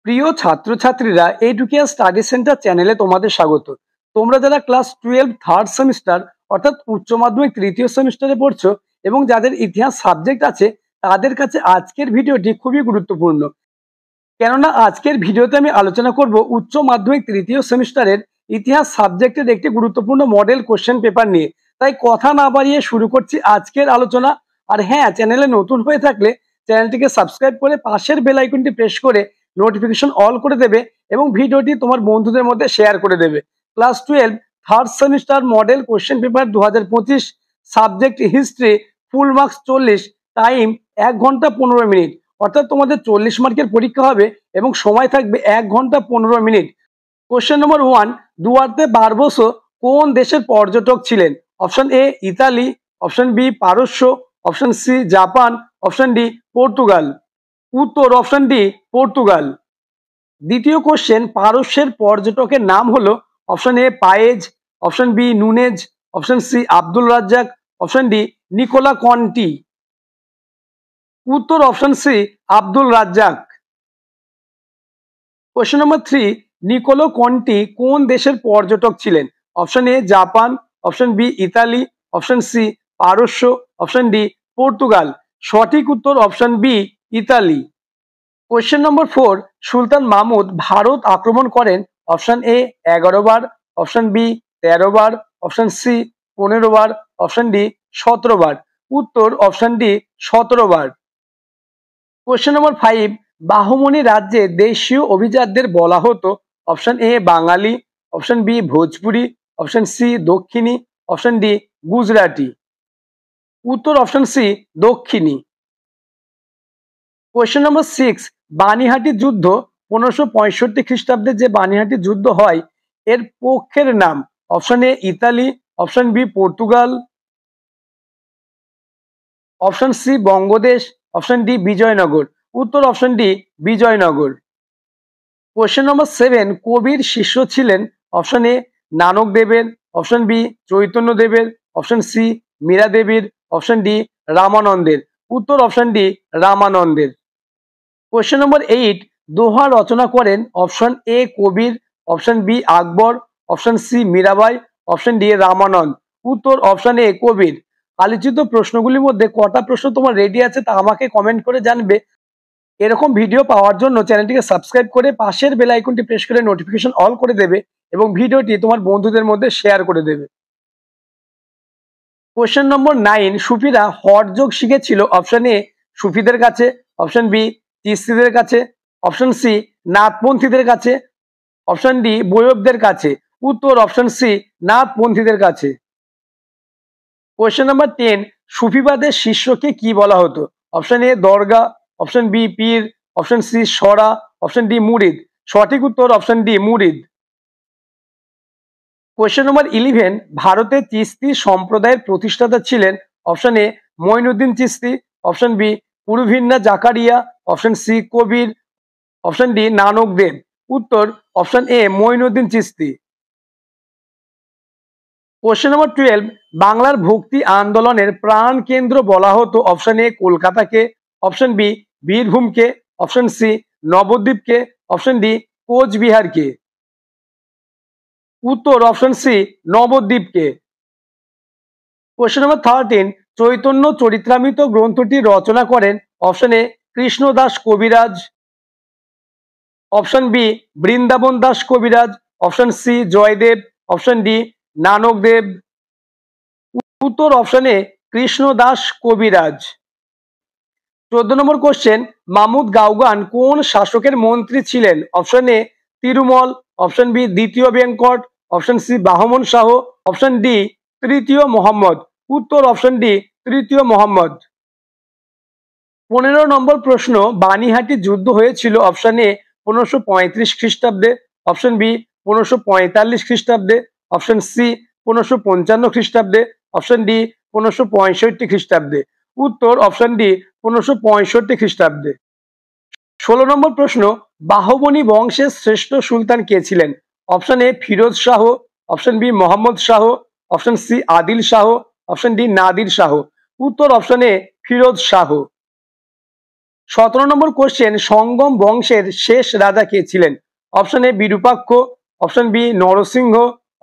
প্রিয় ছাত্রছাত্রীরা, educare study centre চ্যানেলে তোমাদের স্বাগত। তোমরা যারা ক্লাস 12 থার্ড সেমিস্টার অর্থাৎ উচ্চ মাধ্যমিক তৃতীয় সেমিস্টারে পড়ছো এবং যাদের ইতিহাস সাবজেক্ট আছে, তাদের কাছে আজকের ভিডিওটি খুবই গুরুত্বপূর্ণ। কেননা আজকের ভিডিওতে আমি আলোচনা করব উচ্চ মাধ্যমিক তৃতীয় সেমিস্টারের ইতিহাস সাবজেক্টের একটি গুরুত্বপূর্ণ মডেল কোশ্চেন পেপার নিয়ে। তাই কথা না বাড়িয়ে শুরু করছি আজকের আলোচনা। আর হ্যাঁ, চ্যানেলে নতুন হয়ে থাকলে চ্যানেলটিকে সাবস্ক্রাইব করে পাশের বেল আইকনটি প্রেস করে নোটিফিকেশন অল করে দেবে এবং ভিডিওটি তোমার বন্ধুদের মধ্যে শেয়ার করে দেবে। Class 12 third semester model question paper 2025, subject history, full marks 40, time 1 ঘন্টা 15 মিনিট। অর্থাৎ তোমাদের 40 মার্কের পরীক্ষা হবে এবং সময় থাকবে 1 ঘন্টা 15 মিনিট। কোশ্চেন নম্বর 1, দুয়ার্তে বারবোসো কোন দেশের পর্যটক ছিলেন? Option A Italy, option B পারস্য, option C Japan, option D Portugal. উত্তর অপশন ডি পর্তুগাল। দ্বিতীয় কোশ্চেন, পারস্যের পর্যটকের নাম হলো option A Paes, option B Nunes, option C Abdul Razzaq, option D Nicola Conti. উত্তর option C Abdul Razzaq. Question number 3, Nicolo Conti কোন দেশের পর্যটক ছিলেন? Option A Japan, option B Italy, option C পারস্য, অপশন ডি পর্তুগাল। সঠিক উত্তর option B Italy. Question number 4, সুলতান মাহমুদ ভারত আক্রমণ করেন? অপশন এ 11 বার, অপশন বি 13 বার, অপশন সি 15 বার, অপশন ডি 17 বার। উত্তর অপশন ডি 17 বার। কোশ্চেন নম্বর 5, বাহুমনি রাজ্যে দেশীয় অভিজাতদের বলা হতো? Option A Bengali, option B Bhojpuri, option C Dakhini, option D Gujarati. উত্তর option C Dakhini. Question number 6, Banihatti যুদ্ধ 1565 খ্রিস্টাব্দে যে বানিহাটি যুদ্ধ হয় এর পক্ষের নাম? Option A Italy, option B Portugal, option C Bangadesh, option D Vijayanagar. উত্তর option D Vijayanagar. Question number 7, Kabir শিষ্য ছিলেন? অপশন এ নানক দেবের, অপশন বি চৈতন্য দেবের, অপশন সি মীরা দেবীর, অপশন ডি রামানন্দের। উত্তর অপশন ডি রামানন্দের। কোশ্চেন নম্বর 8, দোহা রচনা করেন? Option A Kabir, option B Akbar, option C Mirabai, option D Ramananda. উত্তর অপশন এ কবির। আলোচিত প্রশ্নগুলির মধ্যে কটা প্রশ্ন তোমার রেডি আছে তা আমাকে কমেন্ট করে জানবে। এরকম ভিডিও পাওয়ার জন্য চ্যানেলটিকে সাবস্ক্রাইব করে পাশের বেল আইকনটি প্রেস করে নোটিফিকেশন অল করে দেবে এবং ভিডিওটি তোমার বন্ধুদের মধ্যে শেয়ার করে দেবে। কোশ্চেন নম্বর 9, সুফিরা হঠ যোগ শিখেছিল? অপশন এ সুফিদের কাছে, অপশন বি চিশতিদের কাছে, অপশন সি নাথপন্থীদের কাছে, অপশন ডি বৈষ্ণবদের কাছে। উত্তর অপশন সি নাথপন্থীদের কাছে। কোশ্চেন নাম্বার 10, সুফিবাদের শিষ্যকে কি বলা হতো? অপশন এ দরগা, অপশন বি পীর, অপশন সি সরা, অপশন ডি মুরিদ। সঠিক উত্তর অপশন ডি মুরিদ। কোশ্চেন নম্বর 11, ভারতের চিশতি সম্প্রদায়ের প্রতিষ্ঠাতা ছিলেন? Option A Moinuddin Chishti, option B পুরুভিন্না Zakariya, option C Kabir, option D Nanak Dev. উত্তর option A Moinuddin Chishti. Question number 12, বাংলার ভক্তি আন্দোলনের প্রাণ কেন্দ্র বলা হতো? অপশন এ কলকাতাকে, অপশন বি বীরভূমকে, অপশন সি নবদ্বীপকে, অপশন ডি কোচবিহারকে। উত্তর অপশন সি নবদ্বীপকে। কোশ্চেন নম্বর 13, চৈতন্য চরিত্রামৃত গ্রন্থটি রচনা করেন? অপশন এ কৃষ্ণদাস কবিরাজ, option B Vrindavan Das Kaviraj, option C Jayadev, option D Nanak Dev. উত্তর অপশন এ কৃষ্ণদাস কবিরাজ। 14 নম্বর কোশ্চেন, মাহমুদ গাওগান কোন শাসকের মন্ত্রী ছিলেন? Option A Tirumal, option B দ্বিতীয় Venkata, option C Bahman Shah, option D তৃতীয় মোহাম্মদ। উত্তর অপশন ডি তৃতীয় মোহাম্মদ। 15 নম্বর প্রশ্ন, বানিহাটি যুদ্ধ হয়েছিল? অপশন এ 1535 খ্রিস্টাব্দে, অপশন বি 1545 খ্রিস্টাব্দে, অপশন সি 1555 খ্রিস্টাব্দে, অপশন ডি 1565 খ্রিস্টাব্দে। উত্তর অপশন ডি 1565 খ্রিস্টাব্দে। 16 নম্বর প্রশ্ন, বাহমনি বংশের শ্রেষ্ঠ সুলতান কে ছিলেন? Option A Firoz Shah, option B Mohammad Shah, option C Adil Shah, option D Nadir Shah. উত্তর option A Firoz Shah. 17 number question, Sangama বংশের শেষ রাজা কে ছিলেন? Option A Virupaksha, option B Narasimha,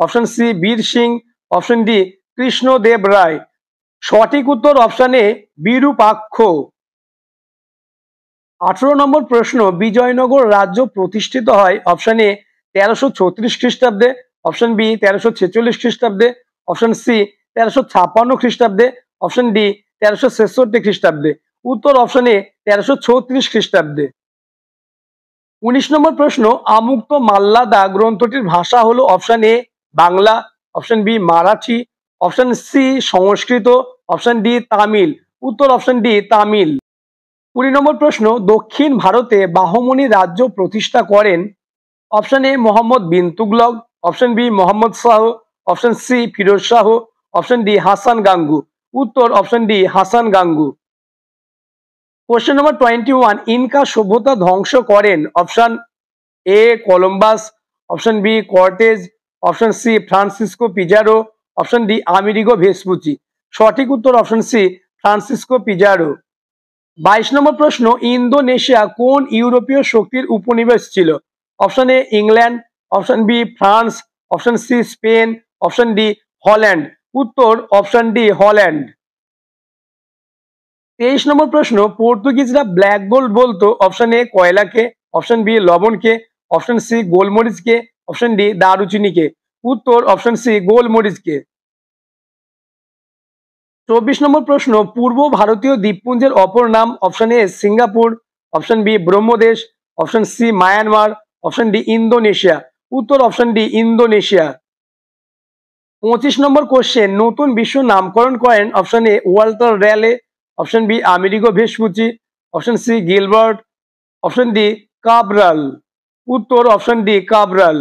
option C Bir Singh, option D Krishnadeva Raya. সঠিক উত্তর অপশন এ বিরূপাক্ষ। 18 নম্বর প্রশ্ন, বিজয়নগর রাজ্য প্রতিষ্ঠিত হয় অপশন এ 1336 খ্রিস্টাব্দে, অপশন বি 1346 খ্রিস্টাব্দে, অপশন সি 1356 খ্রিস্টাব্দে, অপশন ডি 1366 খ্রিস্টাব্দে। উত্তর অপশন এ 1336 খ্রিস্টাব্দে। 19 নম্বর প্রশ্ন, আমুক্ত মাল্লাদা গ্রন্থটির ভাষা হলো option A Bangla, option B Marathi, option C Sanskrit, option D Tamil. উত্তর অপশন ডি তামিল। 20 নম্বর প্রশ্ন, দক্ষিণ ভারতে বাহমনি রাজ্য প্রতিষ্ঠা করেন option A Mohammad bin Tughlaq, option B Mohammad Shah, option C Firoz Shah, option D Hasan Gangu. উত্তর option D Hasan Gangu. Question number 21, Inca সভ্যতা ধ্বংস করেন option A Columbus, option B Cortez, option C Francisco Pizarro, option D Amerigo Vespucci. সঠিক উত্তর option C Francisco Pizarro. 22 number প্রশ্ন, Indonesia কোন ইউরোপীয় শক্তির উপনিবেশ ছিল? Option A England, option B France, option C Spain, option D Holland. উত্তর option D Holland. 23 number প্রশ্ন, পর্তুগিজরা ব্ল্যাক গোল্ড বলতো অপশন এ কয়লাকে, অপশন বি লবণকে, অপশন সি গোলমরিচকে, অপশন ডি দারুচিনিকে। উত্তর অপশন সি গোলমরিচকে। 24 নম্বর প্রশ্ন, পূর্ব ভারতীয় দ্বীপপুঞ্জের অপর নাম option A Singapore, option B Brahmadesh, option C Myanmar, option D Indonesia. উত্তর option D Indonesia. 25 number question, নতুন বিশ্ব নামকরণ করেন option A Walter Raleigh, option B Amerigo Vespucci, option C Gilbert, option D Cabral. উত্তর option D Cabral.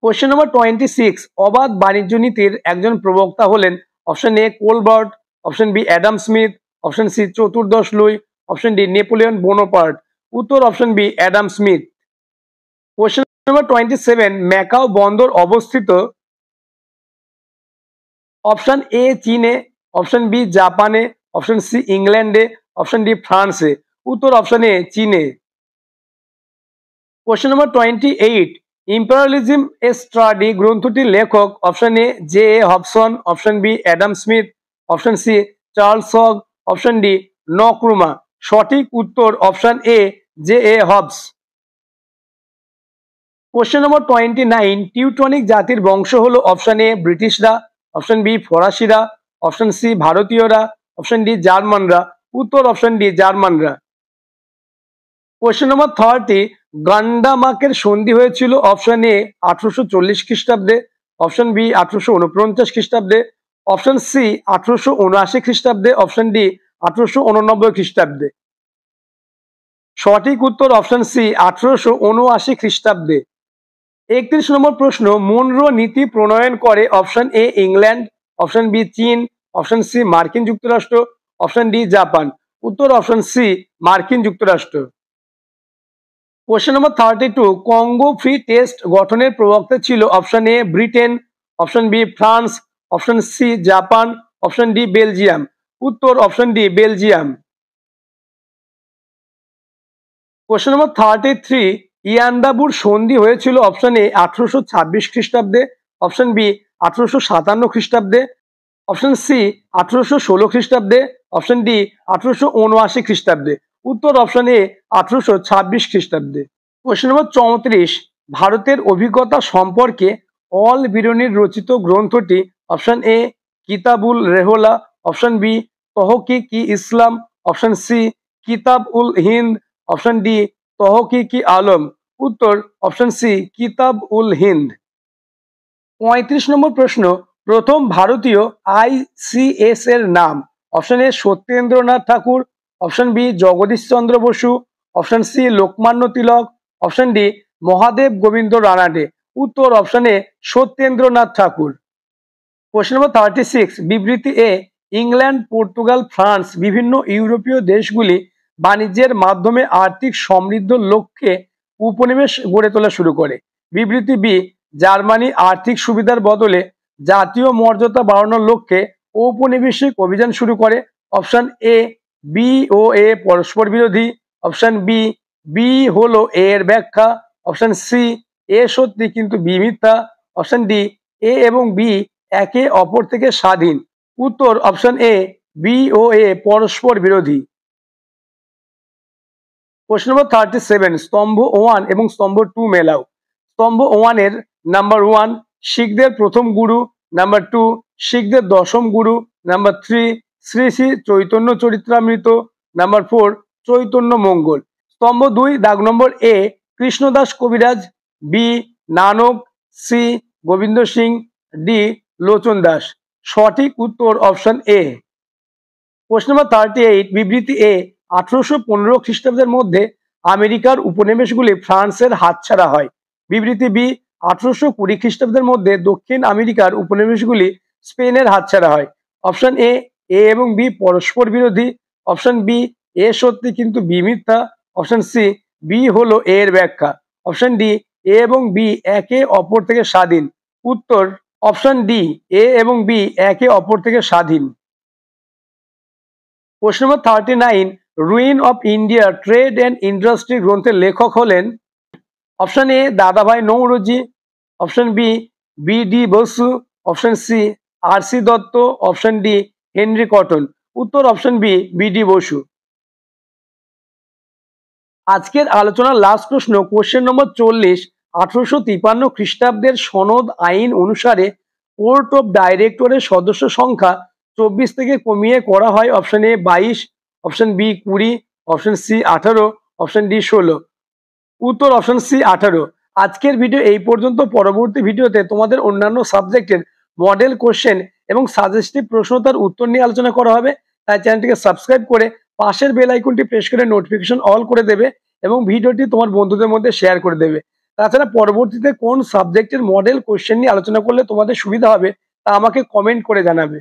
Question number 26, অবাধ বাণিজ্য নীতির একজন প্রবক্তা হলেন option A Colbert, option B Adam Smith, option C চতুর্দশ Louis, option D Napoleon Bonaparte. উত্তর option B Adam Smith. Question number 27, Macau বন্দর অবস্থিত অপশন এ চীনে, অপশন বি জাপানে, অপশন সি ইংল্যান্ডে, অপশন ডি ফ্রান্সে। উত্তর অপশন এ চীনে। Question number 28, imperialism a study গ্রন্থটির লেখক option A J A Hobson, option B Adam Smith, option C Charles Hogg, option D Nkrumah. সঠিক উত্তর option A J A Hobbes. Question number 29, Teutonic জাতির বংশ হলো option A ব্রিটিশরা, option B ফরাসিরা, option C ভারতীয়রা, অপশন ডি জার্মানরা। উত্তর option D জার্মানরা। Question number 30, গান্ডামাকের সন্ধি হয়েছিল অপশন এ 1840 খ্রিস্টাব্দে, অপশন বি 1849 খ্রিস্টাব্দে, অপশন সি 1879 খ্রিস্টাব্দে, অপশন ডি 1889 খ্রিস্টাব্দে। সঠিক উত্তর অপশন সি 1879 খ্রিস্টাব্দে। 31 নম্বর প্রশ্ন, মনরো নীতি প্রণয়ন করে option A England, option B চীন, অপশন সি মার্কিন যুক্তরাষ্ট্র, অপশন ডি জাপান। উত্তর অপশন সি মার্কিন যুক্তরাষ্ট্র। Question number 32, Congo free state গঠনের প্রবক্তা ছিল option A Britain, option B France, option C Japan, option D Belgium. উত্তর option D Belgium. Question number 33, ইয়ান্দাবুর সন্ধি হয়েছিল অপশন এ 1826 খ্রিস্টাব্দে, অপশন বি 1857 খ্রিস্টাব্দে, অপশন সি 1816 খ্রিস্টাব্দে, অপশন ডি 1879 খ্রিস্টাব্দে। উত্তর অপশন এ 1826 খ্রিস্টাব্দে। কোশ্চেন নম্বর 34, ভারতের অভিজ্ঞতা সম্পর্কে অল বিরনির রচিত গ্রন্থটি option A Kitabul রেহলা, option B Tahqiq E Islam, option C কিতাব উল হিন্দ, অপশন ডি তহকিক ই আলম। উত্তর অপশন সি কিতাব উল হিন্দ। 35 নম্বর প্রশ্ন, প্রথম ভারতীয় ICS এর নাম option A Satyendranath Tagore, option B Jagadish Chandra Bose, option C Lokmanya Tilak, option D Mahadev Govind Ranade. উত্তর option A Satyendranath Tagore. Question number 36, বিবৃতি এ ইংল্যান্ড, পর্তুগাল, ফ্রান্স বিভিন্ন ইউরোপীয় দেশগুলি বাণিজ্যের মাধ্যমে আর্থিক সমৃদ্ধ লক্ষ্যে উপনিবেশ গড়ে তোলা শুরু করে। বিবৃতি বি, জার্মানি আর্থিক সুবিধার বদলে জাতীয় মর্যাদা বাড়ানোর লক্ষ্যে ঔপনিবেশিক অভিযান শুরু করে। অপশন এ বি ও এ পরস্পর বিরোধী, অপশন বি বি হলো এ এর ব্যাখ্যা, অপশন সি এ সত্যি কিন্তু বি মিথ্যা, অপশন ডি এ এবং বি একে অপর থেকে স্বাধীন। উত্তর অপশন এ বি ও এ পরস্পর বিরোধী। কোশ্চেন নম্বর 37, স্তম্ভ 1 এবং স্তম্ভ 2 মেলাও। স্তম্ভ 1 এর নাম্বার 1 শিখদের প্রথম গুরু, নাম্বার 2 শিখদের দশম গুরু, নাম্বার 3 শ্রী শ্রী চৈতন্য চরিত্রামৃত, নাম্বার 4 চৈতন্য মঙ্গল। স্তম্ভ 2 দাগ number A Krishnadas Kaviraj, B Nanak, C Gobind Singh, D Lochan Das. সঠিক উত্তর অপশন এ। কোশ্চেন নম্বর 38, বিবৃতি এ 1815 খ্রিস্টাব্দের মধ্যে আমেরিকার উপনিবেশগুলি ফ্রান্সের হাতছাড়া হয়। বিবৃতি বি 1820 খ্রিস্টাব্দের মধ্যে দক্ষিণ আমেরিকার উপনিবেশগুলি স্পেনের হাতছাড়া হয়। অপশন এ এ এবং বি পরস্পর বিরোধী, অপশন বি এ সত্যি কিন্তু বি মিথ্যা, অপশন সি বি হলো এ এর ব্যাখ্যা, অপশন ডি এ এবং বি একে অপর থেকে স্বাধীন। উত্তর অপশন ডি এ এবং বি একে অপর থেকে স্বাধীন। Question number 39, ruin of India trade and industry গ্রন্থের লেখক হলেন। Option A Dadabhai Naoroji, option B B D Basu, option C R C Dutt, option D Henry Cotton. উত্তর option B B D Basu. আজকের আলোচনার লাস্ট প্রশ্ন, কোশ্চেন নম্বর 40, 1853 খ্রিস্টাব্দের সনদ আইন অনুসারে কোর্ট অফ ডাইরেক্টরের সদস্য সংখ্যা 24 থেকে কমিয়ে করা হয় option A 22, option B 20, option C 18, option D 16। উত্তর অপশন সি 18। আজকের ভিডিও এই পর্যন্ত। পরবর্তী ভিডিওতে তোমাদের অন্যান্য সাবজেক্টের মডেল কোশ্চেন এবং সাজেস্টিভ প্রশ্ন তার উত্তর নিয়ে আলোচনা করা হবে। তাই চ্যানেলটিকে সাবস্ক্রাইব করে পাশের বেল আইকনটি প্রেস করে নোটিফিকেশন অল করে দেবে এবং ভিডিওটি তোমার বন্ধুদের মধ্যে শেয়ার করে দেবে। তাছাড়া পরবর্তীতে কোন সাবজেক্টের মডেল কোশ্চেন নিয়ে আলোচনা করলে তোমাদের সুবিধা হবে তা আমাকে কমেন্ট করে জানাবে।